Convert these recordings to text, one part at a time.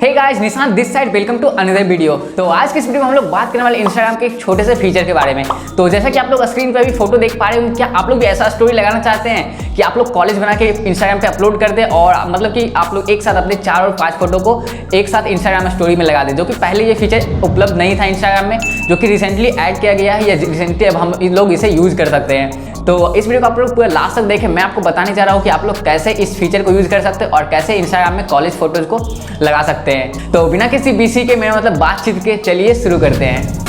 Hey guys, Nishant this side, welcome to another video. तो आज की इस वीडियो में हम लोग बात करने वाले इंस्टाग्राम के एक छोटे से फीचर के बारे में। तो जैसा कि आप लोग स्क्रीन पर भी फोटो देख पा रहे हो, क्या आप लोग भी ऐसा स्टोरी लगाना चाहते हैं कि आप लोग कॉलेज बना के इंस्टाग्राम पे अपलोड कर दें और मतलब कि आप लोग एक साथ अपने 4 और 5 फोटो को एक साथ इंस्टाग्राम में स्टोरी में लगा दें, जो कि पहले ये फीचर उपलब्ध नहीं था इंस्टाग्राम में, जो कि रिसेंटली ऐड किया गया है या रिसेंटली अब हम लोग इसे यूज़ कर सकते हैं। तो इस वीडियो को आप लोग पूरा लास्ट तक देखें। मैं आपको बताने जा रहा हूँ कि आप लोग कैसे इस फीचर को यूज़ कर सकते हैं और कैसे इंस्टाग्राम में कॉलेज फोटोज को लगा सकते हैं। तो बिना किसी बीसी के मेरा मतलब बातचीत के चलिए शुरू करते हैं।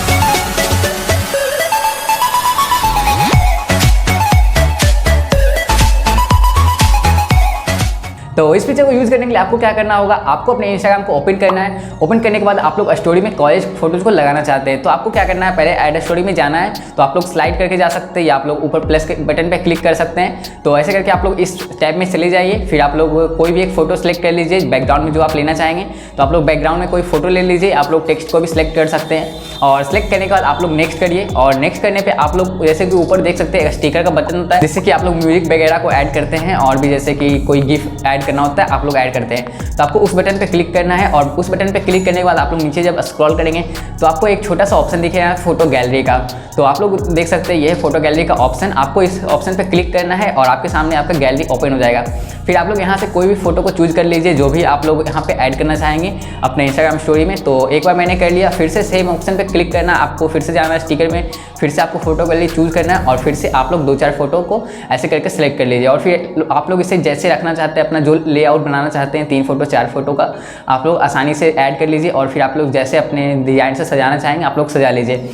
तो इस फीचर को यूज़ करने के लिए आपको क्या करना होगा, आपको अपने इंस्टाग्राम को ओपन करना है। ओपन करने के बाद आप लोग स्टोरी में कॉलेज फोटोज़ को लगाना चाहते हैं, तो आपको क्या करना है, पहले ऐड स्टोरी में जाना है। तो आप लोग स्लाइड करके जा सकते हैं या आप लोग ऊपर प्लस के बटन पे क्लिक कर सकते हैं। तो ऐसे करके आप लोग इस टैब में चले जाइए। फिर आप लोग कोई भी एक फोटो सेलेक्ट कर लीजिए बैकग्राउंड में जो आप लेना चाहेंगे। तो आप लोग बैकग्राउंड में कोई फोटो ले लीजिए। आप लोग टेक्स्ट को भी सिलेक्ट कर सकते हैं और सिलेक्ट करने के बाद आप लोग नेक्स्ट करिए। और नेक्स्ट करने पर आप लोग जैसे कि ऊपर देख सकते हैं स्टिकर का बटन होता है, जिससे कि आप लोग म्यूजिक वगैरह को ऐड करते हैं और भी जैसे कि कोई गिफ्ट ऐड करना होता है आप लोग करते हैं। तो आपको उस बटन पे क्लिक करना है और उस बटन पे क्लिक करने के बाद आप लोग नीचे जब स्क्रॉल करेंगे तो आपको एक छोटा सा ऑप्शन दिखेगा फोटो गैलरी का। तो आप लोग देख सकते हैं ये फोटो गैलरी का ऑप्शन, आपको इस ऑप्शन पे क्लिक करना है और आपके सामने आपका गैलरी ओपन हो जाएगा। फिर आप लोग यहाँ से कोई भी फोटो को चूज कर लीजिए जो भी आप लोग यहाँ पे ऐड करना चाहेंगे अपने इंस्टाग्राम स्टोरी में। तो एक बार मैंने कर लिया, फिर से सेम ऑप्शन पे क्लिक करना, आपको फिर से जाना है स्टिकर में, फिर से आपको फोटो गैलरी चूज करना है और फिर से आप लोग 2-4 फोटो को ऐसे करके सिलेक्ट कर लीजिए। और फिर आप लोग इसे जैसे रखना चाहते हैं, अपना जो लेआउट बनाना चाहते हैं 3 फोटो 4 फोटो का, आप लोग आसानी से ऐड कर लीजिए और फिर आप लोग जैसे अपने डिजाइन से सजाना चाहेंगे आप लोग सजा लीजिए।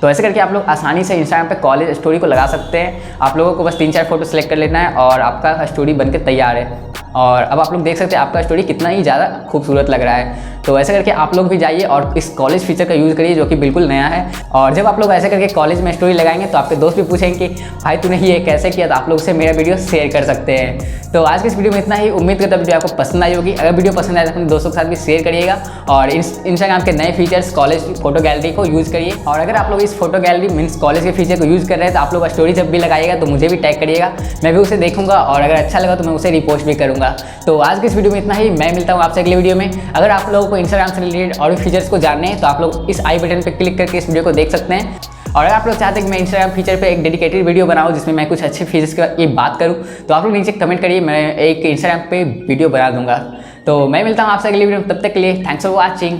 तो ऐसे करके आप लोग आसानी से इंस्टाग्राम पे कॉलेज स्टोरी को लगा सकते हैं। आप लोगों को बस 3-4 फोटो सेलेक्ट कर लेना है और आपका स्टोरी बनके तैयार है। और अब आप लोग देख सकते हैं आपका स्टोरी कितना ही ज़्यादा खूबसूरत लग रहा है। तो ऐसे करके आप लोग भी जाइए और इस कॉलेज फीचर का यूज़ करिए जो कि बिल्कुल नया है। और जब आप लोग ऐसे करके कॉलेज में स्टोरी लगाएंगे तो आपके दोस्त भी पूछेंगे कि भाई तूने ये कैसे किया, तो आप लोग से मेरा वीडियो शेयर कर सकते हैं। तो आज की इस वीडियो में इतना ही। उम्मीद करता हूँ वीडियो आपको पसंद आई होगी। अगर वीडियो पसंद आए तो अपने दोस्तों के साथ भी शेयर करिएगा और इंस्टाग्राम के नए फीचर्स कॉलेज फोटो गैलरी को यूज़ करिए। और अगर आप लोग इस फोटो गैलरी मीन्स कॉलेज के फीचर को यूज़ कर रहे हैं तो आप लोग स्टोरी जब भी लगाइएगा तो मुझे भी टैग करिएगा, मैं भी उसे देखूंगा और अगर अच्छा लगा तो मैं उसे रिपोस्ट भी करूँगा। तो आज की इस वीडियो में इतना ही। मैं मिलता हूँ आपसे अगले वीडियो में। अगर आप लोगों को इंस्टाग्राम से रिलेटेड और भी फीचर्स को जानने हैं तो आप लोग इस आई बटन पे क्लिक करके इस वीडियो को देख सकते हैं। और अगर आप लोग चाहते हैं कि मैं इंस्टाग्राम फीचर पे एक डेडिकेटेड वीडियो बनाऊं जिसमें मैं कुछ अच्छे फीचर्स की बात करूं तो आप लोग नीचे कमेंट करिए, मैं एक इंस्टाग्राम पे वीडियो बना दूंगा। तो मैं मिलता हूं आपसे अगली वीडियो में, तब तक के लिए थैंक्स फॉर वॉचिंग।